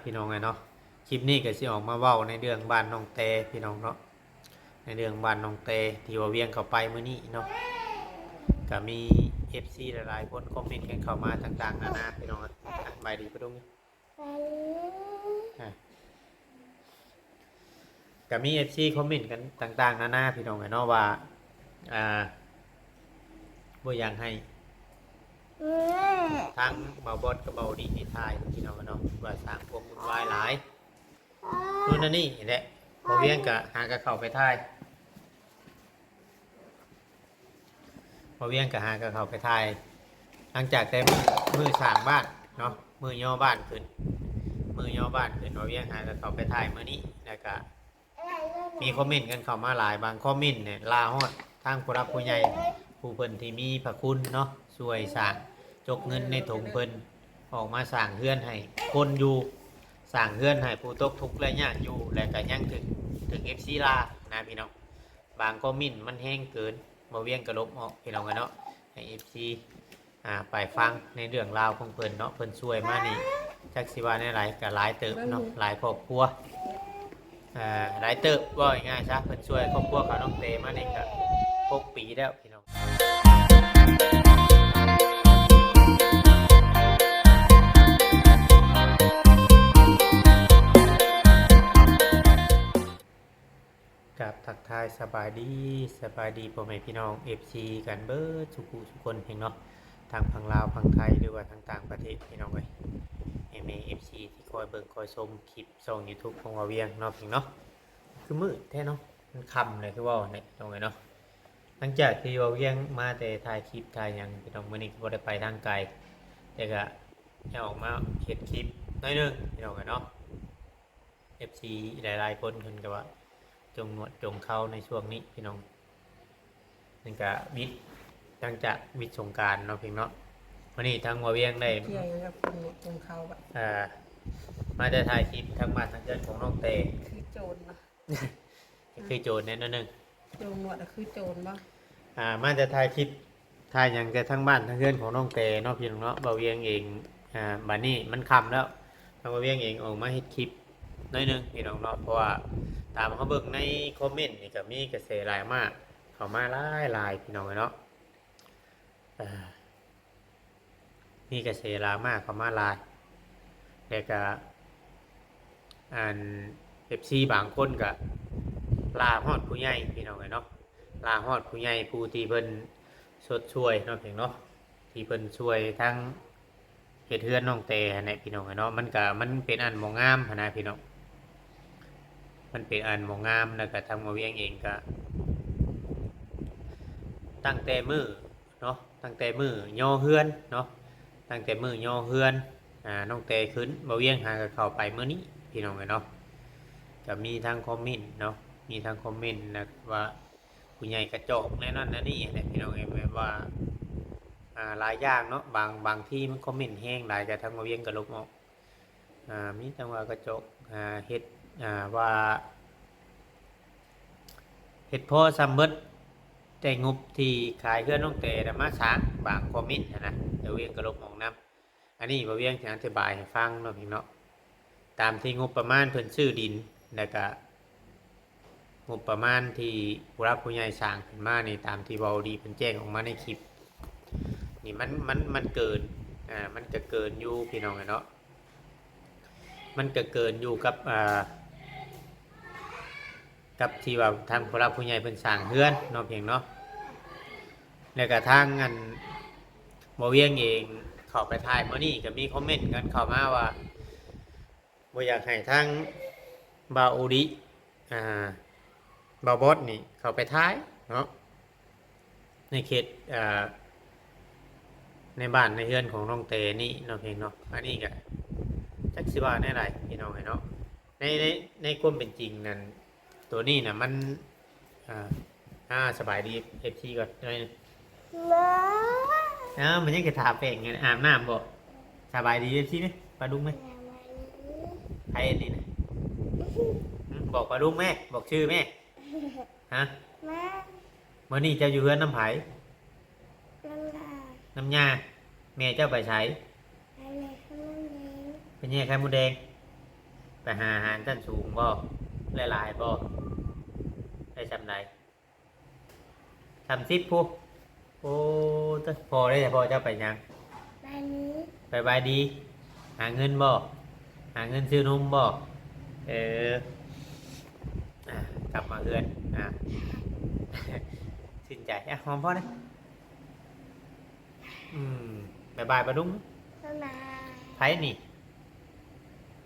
พี่น้องไงเนาะคลิปนี้ก็สิออกมาเว้าในเรื่องบ้านน้องเตพี่น้องเนาะในเรื่องบ้านน้องเตที่ว่าเวียงเข้าไปมื้อนี้เนาะก็มี FC หลายๆคนคอมเมนต์กันเข้ามาต่างๆนานาพี่น้องบายดีปะดุงอ่ะก็มี FC คอมเมนต์กันต่างๆนานาพี่น้องไงเนาะว่าอ่าบ่อยากให้ทั้งเบาบอดกับเบาดีที่ทายพี่น้องเนาะว่าสร้างความวุ่นวายหลายนู่นนั่นนี่แหละพอเวียงก็หากระเข้าไปทายพอเวียงก็หากระเข้าไปทายหลังจากได้มือสร้างบ้านเนาะมือย่อบ้านขึ้นมือย่อบ้านขึ้นพอเวียงหากระเข้าไปทายมื้อนี้แล้วก็มีคอมเมนต์กันเข้ามาหลายบางคอมเมนต์เนี่ยลาฮอดทางผู้รับผู้ใหญ่ผู้เพิ่นที่มีพระคุณเนาะช่วยสร้างจกเงินในถุงเพิ่นออกมาสร้างเฮือนให้คนอยู่สร้างเฮือนให้ผู้ตกทุกข์และยากอยู่และก็ยังถึง FC ลานะพี่น้องบางคอมเมนต์มันแห้งเกินบ่เวียงกระลบออกพี่น้องกันเนาะให้ FC ไปฟังในเรื่องราวของเพิ่นเนาะเพิ่นช่วยมานี่จักสิว่าในหลายก็หลายเติบเนาะหลายครอบครัวหลายเติบว่าง่ายๆซะเพิ่นช่วยครอบครัวเขาน้องเตมานี่ก็6 ปีแล้วพี่น้องกับทักทายสบายดีพ่อแม่พี่น้อง FC กันเบิดทุกคนเพียงเนาะทางฝั่งลาวฝั่งไทยหรือว่าทางต่างประเทศพี่น้องเอ้ยFC ที่คอยเบิ่งคอยชมคลิปช่อง YouTube ของเราเวียงเนาะเพียงเนาะคือมืดแท้เนาะมันค่ำเลยคือว่าเนี่ยตรงไหนเนาะหลังจากที่เราเวียงมาแต่ถ่ายคลิปถ่ายหยังพี่น้องมื้อนี้ก็บ่ได้ไปทางไกลแต่ก็ให้ออกมาเฮ็ดคลิปหน่อยนึงพี่น้องเนาะ FC หลายๆคนเพิ่นก็ว่าจงหนวดจงเข้าในช่วงนี้พี่น้องนั่นก็วิทย์หลังจากวิทย์สงกรานต์เนาะเพียงเนาะวันนี้ทางวัวเวียงได้เที่ยวยังกับคนจงเขาแบบมาจะถ่ายคลิปทั้งบ้านทั้งเดือนของน้องเตคือโจรนะคือโจรแน่นอนหนึ่งโจรหนวดคือโจรบ้างมาจะถ่ายคลิปถ่ายอย่างแต่ทั้งบ้านทั้งเดือนของน้องเตเนาะพี่น้องเนาะวัวเวียงเองบ้านนี้มันค่ำแล้วทางวัวเวียงเองออกมาเฮ็ดคลิปน้อยนึงพี่น้องเนาะเพราะว่าตามเขาเบิ่งในคอมเมนต์นี่ก็มีกระแสหลายมากเข้ามาหลายพี่น้องเนาะมีกระแสหลายมากเข้ามาหลายแต่ก็FC บางคนก็ลาฮอดผู้ใหญ่พี่น้องเนาะลาฮอดผู้ใหญ่ผู้ที่เพิ่นชดช่วยเนาะเพียงเนาะที่เพิ่นช่วยทั้งเฮ็ดเฮือนน้องเตให้พี่น้องเนาะมันเป็นอันบ่งามหั่นนะพี่น้องมันเป็นอันมองงามแล้วก็ทำมาเวียงเองก็ตั้งแต่มือเนาะตั้งแต่มือย่อเฮือนเนาะตั้งแต่มือย่อเฮือนน้องเตขึ้นมาเวียงหากับเขาไปเมื่อนี้พี่น้องเนาะจะมีทางคอมเมนต์เนาะมีทางคอมเมนต์นะว่าผู้ใหญ่กระจอกแน่นอนนะนี่แหละพี่น้องแบบว่าหลายอย่างเนาะบางที่มันคอมเมนต์แห้งหลายแต่ทางมาเวียงก็ลบออกมีจังว่ากระจกเฮ็ดว่าเฮ็ดพ่อซัมเบิดแต่งบที่ขายเพื่อนน้องแต่มาช้างบางคอมเมนต์นะเดี๋ยวเวียงกระลบมองน้ำอันนี้บ่เวียงจะอธิบายให้ฟังเนาะพี่เนาะตามที่งบประมาณเพิ่นซื้อดินแล้วก็งบประมาณที่ผู้รับผู้ใหญ่สร้างขึ้นมานี่ตามที่เว้าดีเพิ่นแจ้งออกมาในคลิปนี่มันเกินมันก็เกินอยู่พี่น้องเนาะมันก็เกินอยู่กับที่ว่าทางผู้รับผู้ใหญ่เพิ่นสร้างเฮือนเนาะเพียงเนาะแล้วก็ทางอันบ่เวียงเองเข้าไปถ่ายมื้อนี้ก็มีคอมเมนต์กันเข้ามาว่าบ่อยากให้ทางบาอูดิบาบอสนี่เข้าไปถ่ายเนาะในเขตในบ้านในเฮือนของน้องเตนี่เนาะเพียงเนาะอันนี้ก็จักสิว่าแน่ไรพี่น้องเนาะในความเป็นจริงนั่นตัวนี้นะมันสบายดีFCก่อนเลยมันยังจะถามแปลงไงอาบน้ำบ่สบายดีFCไหมปลาดุ้งไหมใครนี่นะบอกปลาดุ้งแม่บอกชื่อแม่ฮะเมื่อนี้เจ้าอยู่เฮือนน้ำไผ่น้ำยาแม่เจ้าไปใช้เป็นยังไงไข่มดแดง ไปหาอาหารชั้นสูงบ่หลายๆบ่ได้จำได้30ผู้โอ้ตะพอได้แต่พอเจ้าไปยัง แบบนี้ ไปบายดีหาเงินบ่หาเงินซื้อนมบ่เอออ่ะกลับมาเฮือนอ่ะ สิ้นใจอ่ะหอมพ่อนะบายบายปะดุ้ง บ๊ายบาย ไผนี่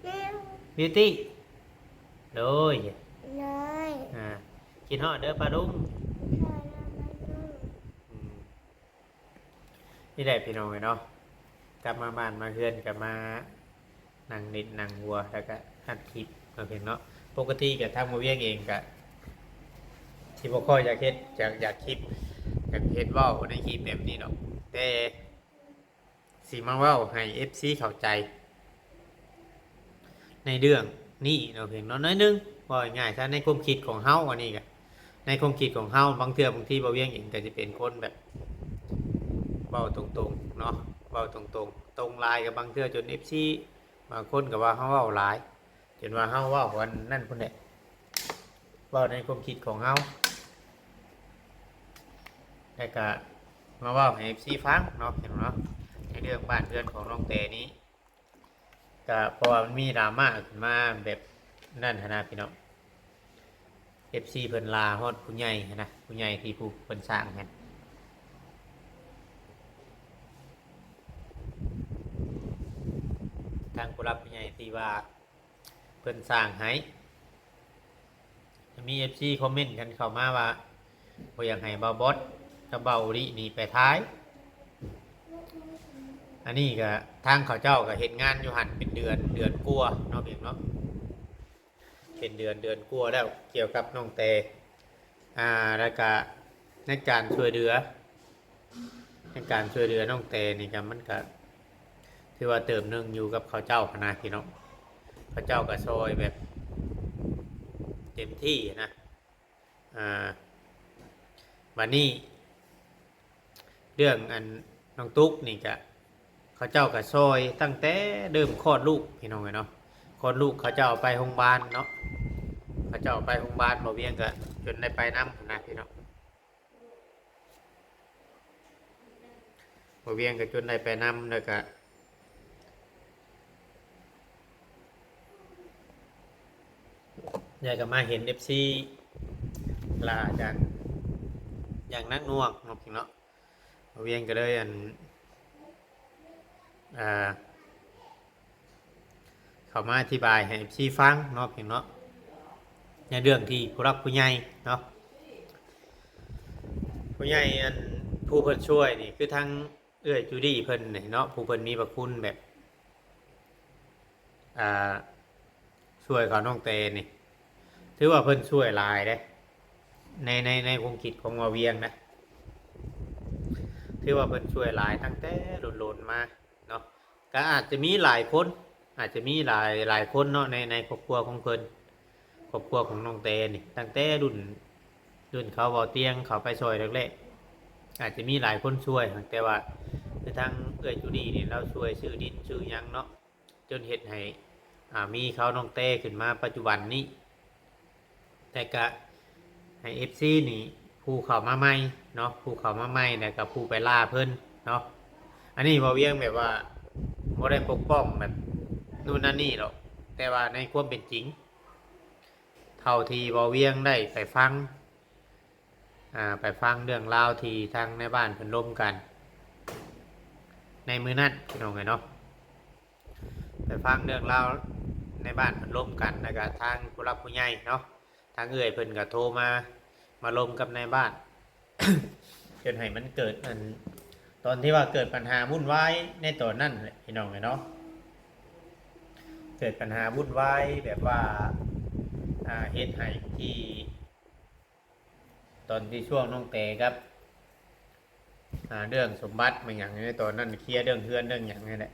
เร็ว บิวตี้โดย เลย อ่ากินฮอดเด้อปลาดุ้ง พอเรามาดู อืมนี่แหละพี่น้องเนาะกลับมาบ้านมาเฮือนกลับมานั่งนิดนั่งวัวแล้วก็อัดคลิปมาเพียงเนาะปกติกับทางมาเวียงเองกะที่บ่ค่อยอยากเฮ็ดอยากคลิปอยากเฮ็ดเว้าในคลิปแบบนี้เนาะแต่สิมาเว้าให้ FC เข้าใจ ในเรื่องนี้เนาะเพียงเนาะน้อยนึงบ่ง่ายๆซะในความคิดของเฮาอันนี้ก็ในความคิดของเฮาบางเทื่อบางทีบ่เวียงเองก็จะเป็นคนแบบเว้าตรงๆเนาะเว้าตรงๆตรงลายกับบางเทื่อจน FC บางคนก็ว่าเฮาเว้าหลายจนว่าเฮาเว้าวันนั่นพุ่นแหละเว้าในความคิดของเฮาแล้วก็มาเว้าให้ FC ฟังเนาะเห็นเนาะในเรื่องบ้านเรือนของน้องเตนี้ก็เพราะว่ามันมีดราม่าขึ้นมาแบบนั่นหั้นนะพี่น้อง FC เพิ่นลาฮอดผู้ใหญ่หั้นนะผู้ใหญ่ที่ผู้เพิ่นสร้างกันทางผู้รับผู้ใหญ่ที่ว่าเพิ่นสร้างให้มี FC คอมเมนต์กันเข้ามาว่าบ่อยากให้เบาบอสกับเบาดิหนีไปท้ายอันนี้ก็ทางเขาเจ้าก็เฮ็ดงานอยู่หั่นเป็นเดือนกว่าเนาะเพียงเนาะเป็นเดือนกว่าแล้วเกี่ยวกับน้องเตแล้วก็ในการช่วยเหลือน้องเตนี่ก็มันก็ถือว่าเติมหนึงอยู่กับเขาเจ้าพนาพี่น้องเขาเจ้าก็ซอยแบบเต็มที่นะวันนี้เรื่องอันน้องตุ๊กนี่ก็เขาเจ้าก็ซอยตั้งแต่เริ่มคลอดลูกพี่น้องเนาะคลอดลูกเขาเจ้าเอาไปโรงพยาบาลเนาะเขาเจ้าเอาไปโรงพยาบาลบ่เวียงก็จนได้ไปน้ำนะพี่น้องบ่เวียงก็จนได้ไปน้ำแล้วก็ยายก็มาเห็น FC ลาจากอย่างนักหน่วงเนาะพี่เนาะบ่เวียงก็เลยเขามาอธิบายให้พี่ฟังเนาะเพียงเนาะในเรื่องที่ผู้รักผู้ใหญ่เนาะผู้ใหญ่ผู้เพิ่นช่วยนี่คือทั้งเอื้อยจูดี้เพิ่นนี่เนาะผู้เพิ่นมีพระคุณแบบช่วยเขาน้องเตนี่ถือว่าเพิ่นช่วยหลายเด้ในความคิดของว่าเวียงนะถือว่าเพิ่นช่วยหลายตั้งแต่โลนๆมาเนาะก็อาจจะมีหลายคนหลายคนเนาะในครอบครัวของเพิ่นครอบครัวของน้องเตนี่ตั้งแต่รุ่นเขาบ่เตียงเขาไปช่วยแรกๆอาจจะมีหลายคนช่วยแต่ว่าคือทางเอื้อยจุดีนี่เราช่วยชื่อดินชื่อหยังเนาะจนเฮ็ดให้มีเขาน้องเตขึ้นมาปัจจุบันนี้แต่ก็ให้ FC นี่ผู้เข้ามาใหม่เนาะผู้เข้ามาใหม่แล้วก็ผู้ไปล่าเพิ่นเนาะอันนี้บ่เวียงแบบว่าบ่ได้ปกป้องแบบนู่นนั่นนี่หรอกแต่ว่าในความเป็นจริงเท่าที่บ่เวียงได้ไปฟังเรื่องราวที่ทางในบ้านเพิ่นร่วมกันในมื้อนั้นพี่น้องเนาะไปฟังเรื่องราวในบ้านเพิ่นร่วมกันแล้วก็ทางผู้รับผู้ใหญ่เนาะทางเอื้อยเพิ่นก็โทรมาร่วมกับในบ้าน จนให้มันเกิดตอนที่ว่าเกิดปัญหาวุ่นวายในตอนนั้นพี่น้องเนาะเกิดปัญหาวุ่นวายแบบว่าเฮ็ดให้ที่ตอนที่ช่วงน้องเตครับเรื่องสมบัติมันอย่างนี้ตอนนั้นเคลียร์เรื่องเพื่อนเรื่องอย่างนี้แหละ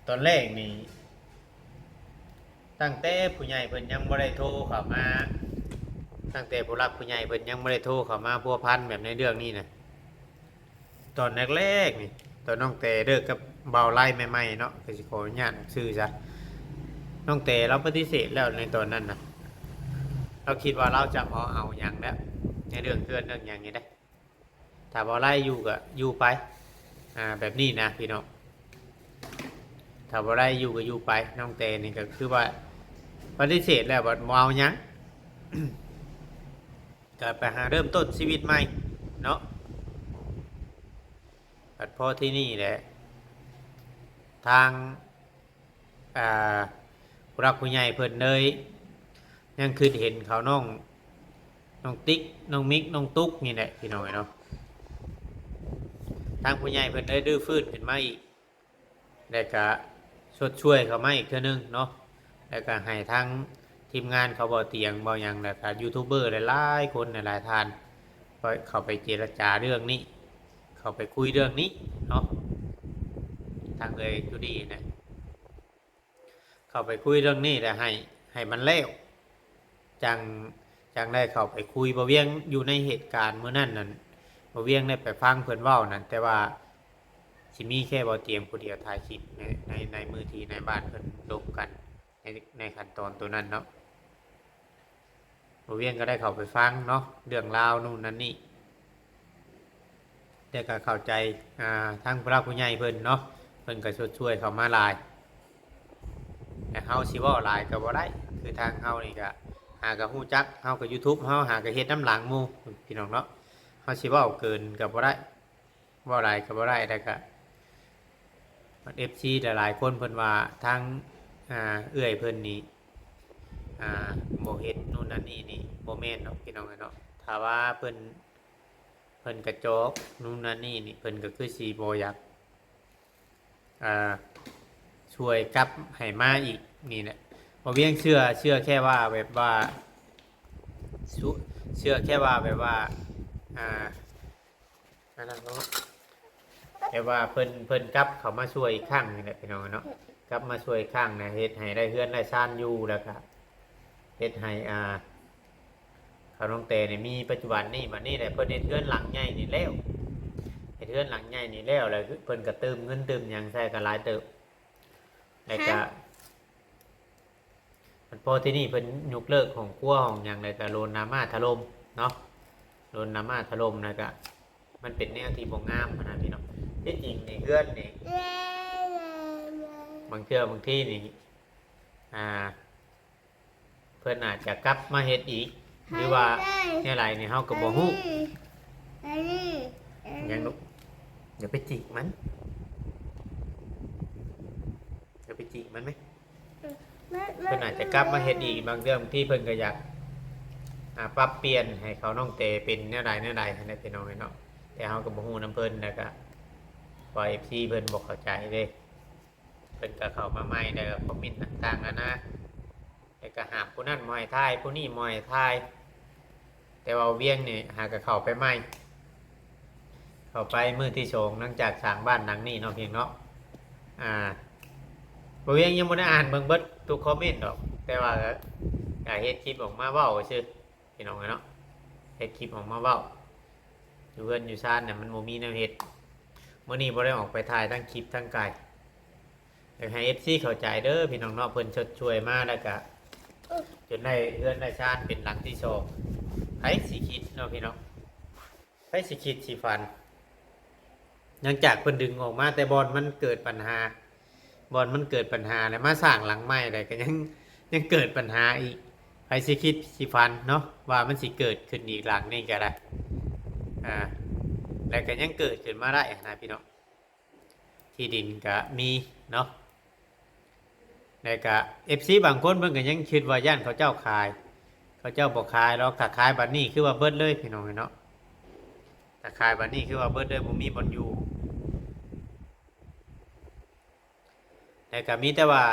ตอนแรกนี่ตั้งแต่ผู้ใหญ่เพิ่นยังบ่ได้โทรเข้ามาตั้งแต่ผู้รักผู้ใหญ่เพิ่นยังบ่ได้โทรเข้ามาพัวพันแบบในเรื่องนี้นะตอนแรกๆนี่ตอนน้องเตเลิกกับเบาไล่ใหม่ๆเนาะก็สิขออนุญาตชื่อซะ น้องเตเราปฏิเสธแล้วในตอนนั้นนะเราคิดว่าเราจะพอเอาอย่างแล้วในเรื่องเพื่อนเรื่องอย่างนี้ได้ถ้าบอไล่อยู่ก็อยู่ไปแบบนี้นะพี่น้องถ้าบอไล่อยู่ก็อยู่ไปน้องเตนี่ก็คือว่าปฏิเสธแล้วบอเอาหยัง ก็ไปหาเริ่มต้นชีวิตใหม่เนาะบัดพอที่นี่แหละทางผู้รักผู้ใหญ่เพิ่นเลยยังคือเห็นเขาน้องติ๊กน้องมิกน้องตุ๊กนี่แหละพี่น้องเนาะทางผู้ใหญ่เพิ่นเลยดื้อฟื้นขึ้นมาอีกแล้วก็ชดช่วยเขามาอีกเทื่อนึงเนาะแล้วก็ให้ทางทีมงานเขาบ่เตียงบ่หยังแล้วก็ยูทูบเบอร์หลายๆคนหลายๆท่านเขาไปเจรจาเรื่องนี้เขาไปคุยเรื่องนี้เนาะทางเลยจุดีนะเขาไปคุยเรื่องนี้แต่ให้มันเล้วจังได้เขาไปคุยบ่เวียงอยู่ในเหตุการณ์เมื่อนั้นนั่นบ่เวียงได้ไปฟังเพิ่นเว้านั่นแต่ว่าสิมีแค่บ่เตรียมผู้เดียวถ่ายคลิปในมือทีในบ้านเพิ่นลบกันในขั้นตอนตัวนั้นเนาะบ่เวียงก็ได้เข้าไปฟังเนาะเรื่องราวนู่นนั่นนี่แต่ก็เข้าใจทางผู้รักผู้ใหญ่เพิ่นเนาะเพิ่นก็ช่วยเขามาหลายแต่เฮาสิเว้าหลายก็บ่ได้คือทางเฮานี่ก็หาก็ฮู้จักเฮาก็ YouTube เฮาหาก็เฮ็ดน้ำหลังหมู่พี่น้องเนาะเฮาสิเว้าเกินก็บ่ได้เว้าหลายก็บ่ได้แต่ก็FC หลายๆคนเพิ่นว่าทางเอื้อยเพิ่นนี่บ่เฮ็ดนู่นนั่นนี่บ่แม่นเนาะพี่น้องเนาะถ้าว่าเพิ่นกระจอกนู่นนั่นนี่เพิ่นก็คือสิบ่อยากช่วยกลับให้มาอีกนี่แหละบ่เวียงเชื่อแค่ว่าแบบว่าเชื่อแค่ว่าแบบว่านั่นเนาะแค่ว่าเพิ่นกลับเขามาช่วยอีกครั้งนี่แหละพี่น้องเนาะกลับมาช่วยอีกครั้งนะเฮ็ดให้ได้เฮือนได้ซ่านอยู่แล้วก็เฮ็ดให้เขาน้องเตนี่มีปัจจุบันนี่บัดนี้แหละเพิ่นเฮ็ดเฮือนหลังใหญ่นี่แล้วเฮ็ดเฮือนหลังใหญ่นี่แล้วเพิ่นก็เติมเงินเติมหยังใส่ก็หลายเติบแล้วก็มันพอที่นี่เพิ่นยกเลิกของครัวของหยังแล้วก็โลนน้ำมาถล่มเนาะโลนน้ำมาถล่มแล้วก็มันเป็นแนวที่บ่งามนะพี่น้องที่จริงนี่เฮือนนี่บางเทื่อบางที่นี่เพิ่นอาจจะกลับมาเฮ็ดอีกหรือว่าแนวไรนี่เฮาก็บ่ฮู้ยังลูกอย่าไปจิกมันอย่าไปจิกมันไหมเพิ่นอาจจะกลับมาเฮ็ดอีกบางเรื่องที่เพิ่นก็อยากปรับเปลี่ยนให้เขาน้องเตเป็นแนวใดให้ได้พี่น้องเนาะแต่เฮาก็บ่ฮู้นำเพิ่นแล้วก็ปล่อย FC เพิ่นบ่เข้าใจเด้เพิ่นก็เข้ามาใหม่แล้วก็คอมเมนต์ต่างๆนะแล้วก็หาผู้นั้นบ่ให้ทายผู้นี้บ่ให้ทายแต่ว่าเวียงนี่หาก็เข้าไปใหม่เข้าไปมื้อที่2หลังจากสร้างบ้านหลังนี้เนาะเพียงเนาะบ่เวียงยังบ่ได้อ่านเบิ่งเบิดทุกคอมเมนต์ดอกแต่ว่าก็เฮ็ดคลิปออกมาเว้าซื่อพี่น้องเนาะเฮ็ดคลิปออกมาเว้าอยู่เฮือนอยู่ซ่านเนี่ยมันบ่มีแนวเฮ็ดมื้อนี้บ่ได้ออกไปถ่ายทั้งคลิปทั้งไกลอยากให้ FC เข้าใจเด้อพี่น้องเนาะเพิ่นช่วยมาแล้วก็จนได้เฮือนได้ซ่านเป็นหลังที่2ไผสิคิดเนาะพี่น้องไผสิคิดสิฝันหลังจากเพิ่นดึงออกมาแต่บอลมันเกิดปัญหาแล้วมาสร้างหลังใหม่ได้ก็ยังเกิดปัญหาอีกไผสิคิดสิฝันเนาะว่ามันสิเกิดขึ้นอีกหลังนี้ก็ได้แล้วก็ยังเกิดขึ้นมาได้นะพี่น้องที่ดินก็มีเนาะแล้วก็ FC บางคนเพิ่นก็ยังคิดว่าย่านเขาเจ้าขายเขาเจ้าบ่ขายหรอกถ้าขายบัดนี้คือว่าเบิดเลยพี่น้องเนาะถ้าขายบัดนี้คือว่าเบิดเลยบ่มีบ่อนอยู่แล้วก็มีแต่ว่า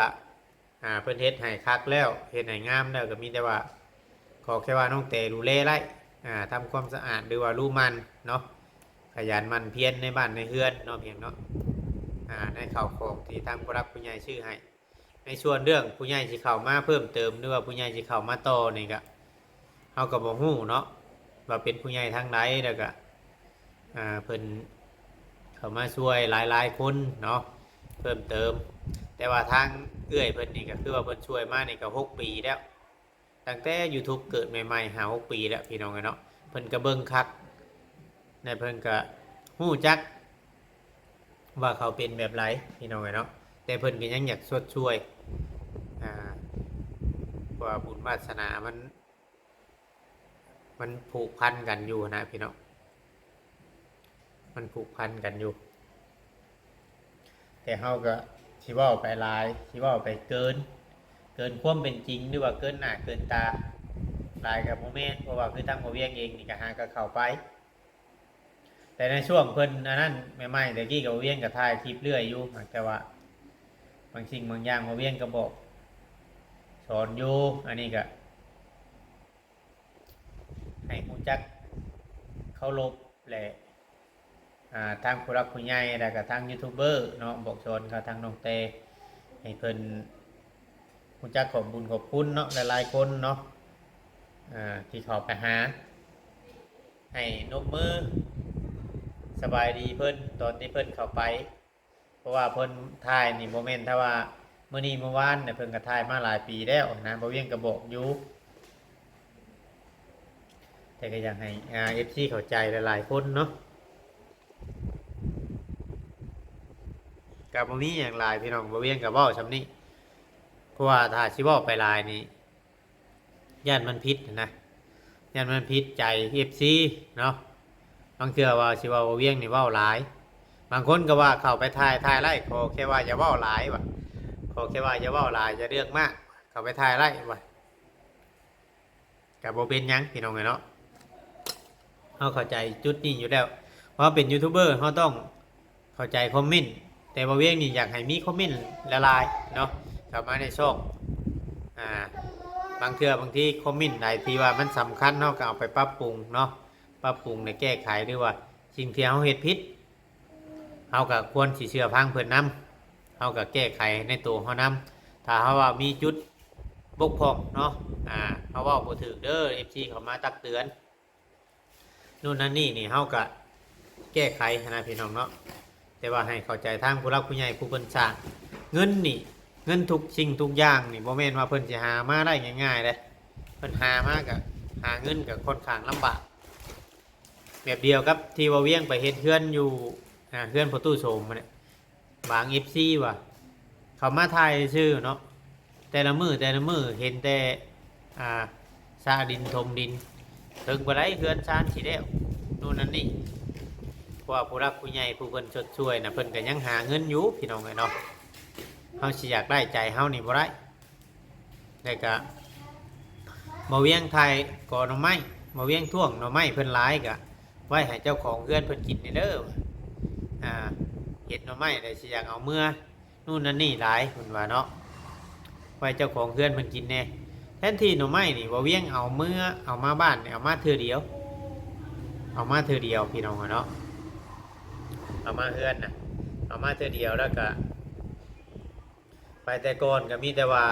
เพิ่นเฮ็ดให้คักแล้วเฮ็ดให้งามแล้วก็มีแต่ว่าขอแค่ว่าน้องเตดูแลไร่ทำความสะอาดหรือว่ารู้มันเนาะขยันมันเพียรในบ้านในเฮือนเนาะเพียงเนาะในข่าวของที่ทางผู้รักผู้ใหญ่ชื่อให้ในส่วนเรื่องผู้ใหญ่สิเข้ามาเพิ่มเติมหรือว่าผู้ใหญ่สิเข้ามาต่อนี่ก็เฮาก็บ่ฮู้เนาะว่าเป็นผู้ใหญ่ทางใดแล้วก็เพิ่นเข้ามาช่วยหลายๆคนเนาะ เพิ่มเติมแต่ว่าทางเอื้อยเพิ่นนี่ก็คือว่าเพิ่นช่วยมานี่ก็6ปีแล้วตั้งแต่ YouTube เกิดใหม่ๆ5-6ปีแล้วพี่น้องเนาะเพิ่นก็เบิ่งคักในเพิ่นก็ฮู้จักว่าเขาเป็นแบบไรพี่น้องเนาะแต่เพิ่นก็ยังอยากช่วยอ่าว่าบุญวาสนามันผูกพันกันอยู่นะพี่น้องมันผูกพันกันอยู่แต่เฮาก็สิเว้าไปหลายสิเว้าไปเกินความเป็นจริงหรือว่าเกินหน้าเกินตาหลายกับโมเมนต์เพราะว่าคือตั้งบ่เวียงเองนี่ก็หาก็เข้าไปแต่ในช่วงเพิ่นอันนั้นใหม่ๆแต่กี้ก็บ่เวียงก็ถ่ายคลิปเรื่อยอยู่แต่ว่าบางสิ่งบางอย่างบ่เวียงก็บอกสอนอยู่อันนี้ก็ให้รู้จักเคารพและทางผู้รักผู้ใหญ่แล้วก็ทางยูทูบเบอร์เนาะบอกสอนกับทางน้องเตให้เพิ่นรู้จักขอบบุญขอบคุณเนาะหลายๆคนเนาะที่เขาไปหาให้นกมือสบายดีเพิ่นตอนที่เพิ่นเข้าไปเพราะว่าเพิ่นถ่ายนี่โมเมนต์ถ้าว่าเมื่อนี้เมื่อวานเนี่ยเพิ่นก็ถ่ายมาหลายปีแล้วนะบ่เวียงก็บอกอยู่แต่ก็อยากให้FC เข้าใจหลายๆคนเนาะกับบ่มีอย่างหลายพี่น้องบ่เวียงก็เว้าซำนี้เพราะว่าถ้าสิเว้าไปหลายนี่ย่านมันผิดนะย่านมันผิดใจ FC เนาะบางเทื่อว่าสิเว้าบ่เวียงนี่เว้าหลายบางคนก็ว่าเข้าไปถ่ายไล่ขอแค่ว่าอย่าเว้าหลายว่ะขอแค่ว่าอย่าเว้าหลายอย่าเรื่องมากเข้าไปถ่ายไล่ว่ะก็บ่เป็นหยังพี่น้องเนาะเฮาเข้าใจจุดนี้อยู่แล้วเพราะเป็นยูทูบเบอร์เฮาต้องเข้าใจคอมเมนต์แต่บ่เวียงนี่อยากให้มีคอมเมนต์ละลายเนาะเข้ามาในช่องบางเทื่อบางทีคอมเมนต์ใดที่ว่ามันสำคัญเฮาก็เอาไปปรับปรุงเนาะปรับปรุงในแก้ไขหรือว่าสิ่งที่เฮาเฮ็ดผิดเฮาก็ควรสิเชื่อฟังเพิ่นนำเฮาก็แก้ไขในตัวเฮานำถ้าเฮาว่ามีจุดบกพร่องเนาะเฮาเว้าบ่ถูกเด้อ FC เขามาตักเตือนนู่นนั่นนี่เฮาก็แก้ไขนะพี่น้องเนาะแต่ว่าให้เข้าใจทางผู้รักผู้ใหญ่ผู้เพิ่นสร้างเงินนี่เงินทุกสิ่งทุกอย่างนี่บ่แม่นว่าเพิ่นสิหามาได้ง่ายๆเด้เพิ่นหามาก็หาเงินก็ค่อนข้างลำบากแบบเดียวกับที่ว่าเวียงไปเฮ็ดเฮือนอยู่เฮือนพ่อตู้โสมเนี่ยบาง FC ว่ะเขามาถ่ายชื่อเนาะแต่ละมื้อเห็นแต่ซาดินถมดินถึงบ่ได้เฮือนชานสิแล้วนู่นนั่นนี่เพราะว่าผู้รักผู้ใหญ่ผู้เพิ่นชดช่วยน่ะเพิ่นก็ยังหาเงินอยู่พี่น้องเอ้ยเนาะเฮาสิอยากได้ใจเฮานี่บ่ได้แล้วก็มาเวียงไทยก่อหน่อไม้มาเวียงท่วงหน่อไม้เพิ่นหลายก็ไว้ให้เจ้าของเฮือนเพิ่นกินนี่เด้อเฮ็ดหน่อไม้ได้สิอยากเอาเมื่อนู่นนั่นนี่หลายเพิ่นว่าเนาะไว้เจ้าของเฮือนเพิ่นกินแน่แทนที่หน่อไม้นี่บ่เวียงเอาเมื่อเอามาบ้านเอามาเทื่อเดียวพี่น้องเนาะเอามาเฮือนน่ะเอามาเทื่อเดียวแล้วก็ไปแต่ก่อนก็มีแต่ว่า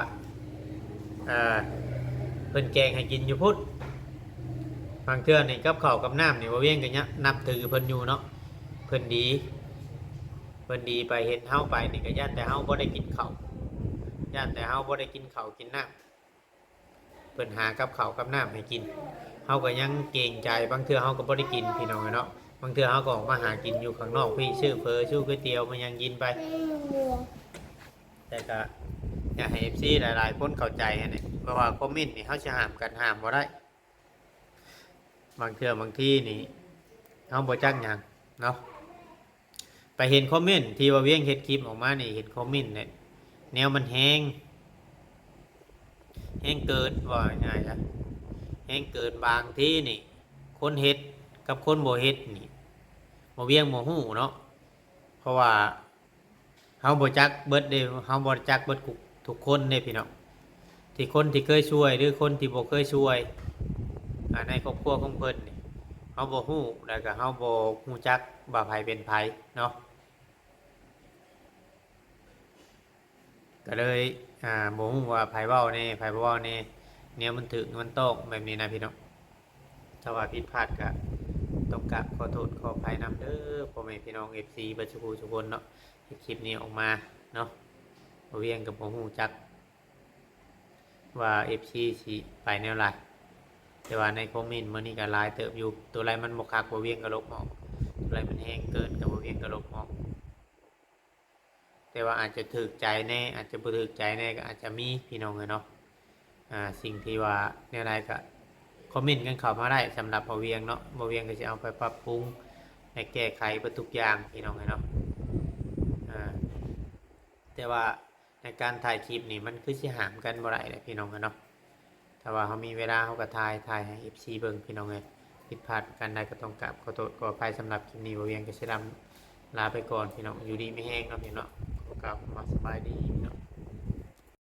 เพิ่นแกงให้กินอยู่พุทธบางเทื่อนี่กับข้าวกับน้ำนี่บ่เวียงกันเนี้ยนับถือเพิ่นอยู่เนาะเพิ่นดีไปเห็นเฮาไปนี่ก็ย่านแต่เฮาบ่ได้กินข้าวย่านแต่เฮาบ่ได้กินข้าวกินน้ำเพิ่นหากับข้าวกับน้ำให้กินเฮาก็ยังเกรงใจบางเทื่อเฮาก็บ่ได้กินพี่น้องเนาะบางเทื่อเฮาก็ออกมาหากินอยู่ข้างนอกพี่ชื่อเฟอชื่อก๋วยเตี๋ยวมันยังกินไปแต่ก็อยากให้ FC หลายๆคนเข้าใจนี่เพราะว่าคอมเมนต์นี่เฮาสิห้ามกันห้ามบ่ได้บางเทื่อบางทีนี่เฮาบ่จักหยังเนาะไปเห็นคอมเมนต์ที่ว่าเวียงเฮ็ดคลิปออกมานี่เห็นคอมเมนต์เนี่ยแนวมันแห้งเกินว่าง่ายๆครับแห้งเกินบางทีนี่คนเฮ็ดกับคนบ่เฮ็ดนี่บ่เวียงบ่ฮู้เนาะเพราะว่าเฮาบ่จักเบิดเด้เฮาบ่จักเบิดทุกคนเด้พี่น้องที่คนที่เคยช่วยหรือคนที่บ่เคยช่วยในครอบครัวของเพิ่นนี่เฮาบ่ฮู้แล้วก็เฮาบ่ฮู้จักว่าไผเป็นไผเนาะก็เลยบ่ฮู้ว่าไผเว้าแน่ไผบ่เว้าแน่เนี่ยมันถึกมันต้องแบบนี้นะพี่น้องถ้าว่าผิดพลาดก็ต้องกราบขอโทษขออภัยนำเด้อพ่อแม่พี่น้อง FC เบิดทุกคนเนาะคลิปนี้ออกมา เนาะบ่เวียงกับบ่ฮู้จักว่า FC สิไปแนวไรแต่ว่าในคอมเมนต์มื้อนี้ก็หลายเติบอยู่ตัวไรมันบ่คักบ่เวียงก็ลบออกตัวไรมันแห้งเกินก็บ่เวียงก็ลบออกแต่ว่าอาจจะถูกใจแน่อาจจะบ่ถูกใจแน่ก็อาจจะมีพี่น้องเนาะสิ่งที่ว่าแนวใดก็คอมเมนต์กันเข้ามาได้สำหรับบ่เวียงเนาะบ่เวียงก็สิเอาไปปรับปรุงให้แก้ไขเบิดทุกอย่างพี่น้องเนาะแต่ว่าในการถ่ายคลิปนี่มันคือสิหามกันบ่ได้แหละพี่น้องเนาะถ้าว่าเขามีเวลาเขาก็ถ่ายให้ FC เบิ่งพี่น้องเอ้ยผิดพลาดกันได้ก็ต้องกราบขอโทษขออภัยสำหรับคลิปนี้บ่เวียงก็สิลาไปก่อนพี่น้องอยู่ดีไม่แห้งเนาะพี่น้องขอกราบมาสบายดีพี่น้อง